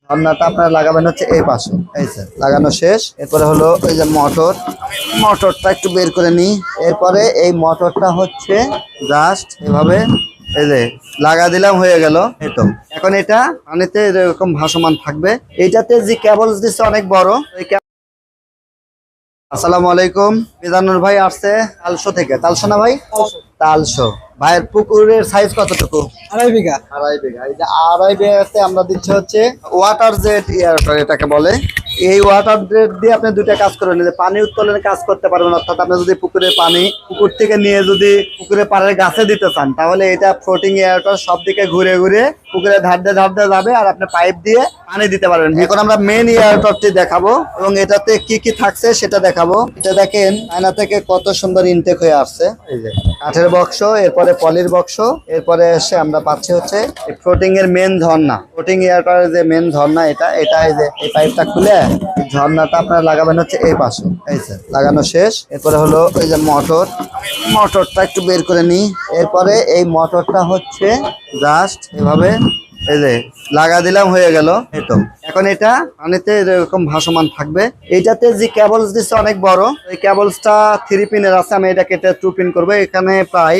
ঝর্ণাটা আপনারা লাগাবেন হচ্ছে এই পাশে। এই যে লাগানো শেষ। এরপরে হলো ওই যে মোটরটা একটু বের করে নিই। এরপরে এই মোটরটা হচ্ছে জাস্ট এভাবে এই যে লাগা দিলাম, হয়ে গেল। এই তো এখন এটা পানিতে এরকম ভাসমান থাকবে। এইটাতে যে কেবলস দিচ্ছে অনেক বড়। আসসালামু আলাইকুম। মিজানুর ভাই আসছে তালশো থেকে। তালশো না ভাই? তালশো। ভাইয়ের পুকুরের সাইজ কতটুকু? 2.5 বিঘা। 2.5 বিঘা। এই যে 2.5 বিঘাতে আমরা দিচ্ছি হচ্ছে ওয়াটার জেট এটাকে বলে। এই ওয়াটার জেট দিয়ে আপনি দুইটা কাজ করবেন, যে পানি উত্তোলনের কাজ করতে পারবেন। অর্থাৎ আপনি যদি পুকুরের পানি পুকুর থেকে নিয়ে যদি পুকুরের পাড়ের গাছে দিতে চান, তাহলে এটা ফ্লোটিং এয়ারটার সব দিকে ঘুরে ঘুরে পুকুরের ধার দিয়ে যাবে, আর আপনি পাইপ দিয়ে পানি দিতে পারবেন। এখন আমরা মেন এয়ারটপটি দেখাবো এবং এটাতে কি কি থাকছে সেটা দেখাবো। এটা দেখেন আয়না থেকে কত সুন্দর ইনটেক হয়ে আসছে। এই যে কাঠের বক্স, এরপরে পলির বক্স, এরপরে এসে আমরা পাচ্ছি হচ্ছে ফ্লোটিং এর মেন ঝর্ণা। ফ্লোটিং এয়ারটপের যে মেন ঝর্ণা এটা এই যে এই পাইপটা খুলে ঝর্ণাটা আপনারা লাগাবেন হচ্ছে এই পাশে। এই যে লাগানো শেষ। এরপরে হলো ওই যে মোটরটা একটু বের করে নিই। এরপরে এই মোটরটা হচ্ছে জাস্ট এভাবে এই যে লাগা দিলাম, হয়ে গেল। এই তো এখন এটা পানিতে এরকম ভাসমান থাকবে। এইটাতে যে কেবলস দিচ্ছে অনেক বড়। এই কেবলসটা 3 পিনের আছে, আমি এটা কেটে 2 পিন করবো। এখানে প্রায়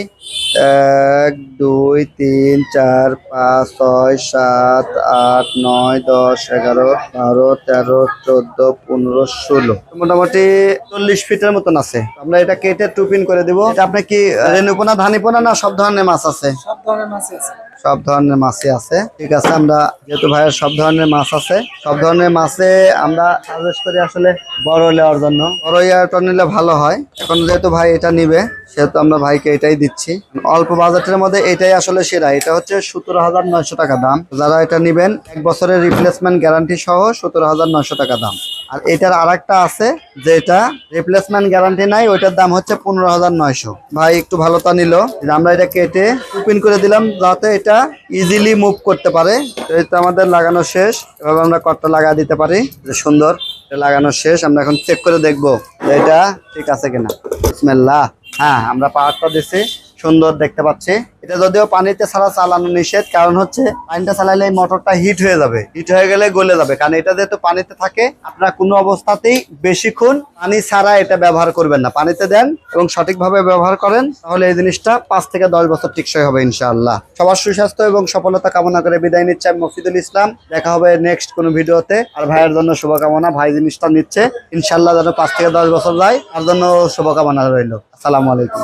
1 2 3 4 5 6 7 8 9 10 11 12 13 14 15 16 মোটামুটি 40 ফিটের মতন আছে। আমরা এটা কেটে 2 পিন করে দিব। এটা আপনি কি রেণুপোনা ধানিপোনা না সব ধরনের মাছ আছে? সব ধরনের মাছই আছে। সব ধরনের মাছই আছে। ঠিক আছে, আমরা যেহেতু ভাইয়ের সব ধরনের মাছ আছে, সব ধরনের মাছে আমরা সাজেস্ট করি আসলে বড় নেওয়ার জন্য। বড় ইয়ারটা নিলে ভালো হয়। এখন যেহেতু ভাই এটা নিবে, সেহেতু আমরা ভাইকে এটাই দিচ্ছি। অল্প বাজেটের মধ্যে এটাই আসলে সেরা। এটা হচ্ছে 17,900 টাকা দাম। যারা এটা নিবেন 1 বছরের রিপ্লেসমেন্ট গ্যারান্টি সহ 17,900 টাকা দাম। আর এটার আরেকটা আছে যেটা রিপ্লেসমেন্ট গ্যারান্টি নাই, ওইটার দাম হচ্ছে 15,900। ভাই একটু ভালোটা নিল। আমরা এটা কেটে ওপেন করে দিলাম যাতে এটা ইজিলি মুভ করতে পারে। এটা আমাদের লাগানো শেষ। এভাবে আমরা কটটা লাগা দিতে পারি। সুন্দর লাগানো শেষ। আমরা এখন চেক করে দেখবো এটা ঠিক আছে কিনা। বিসমিল্লাহ। হ্যাঁ, আমরা পাওয়ারটা দিছি, সুন্দর দেখতে পাচ্ছি। এটা যদিও পানিতে ছাড়া চালানো নিষেধ, কারণ হচ্ছে পানিটা চালাইলে এই মোটরটা হিট হয়ে যাবে। হিট হয়ে গেলে গলে যাবে, কারণ এটা যেহেতু পানিতে থাকে। আপনারা কোনো অবস্থাতেই বেশিক্ষণ পানি ছাড়া এটা ব্যবহার করবেন না। পানিতে দেন এবং সঠিকভাবে ব্যবহার করেন, তাহলে এই জিনিসটা 5 থেকে 10 বছর টিকসই হবে ইনশাআল্লাহ। সবার সুস্বাস্থ্য এবং সফলতা কামনা করে বিদায় নিচ্ছে আমি মফিদুল ইসলাম। দেখা হবে নেক্সট কোনো ভিডিওতে। আর ভাইয়ের জন্য শুভকামনা। ভাই জিনিসটা নিচ্ছে ইনশাআল্লাহ যেন 5 থেকে 10 বছর যায়, তার জন্য শুভকামনা রইল। আসসালামু আলাইকুম।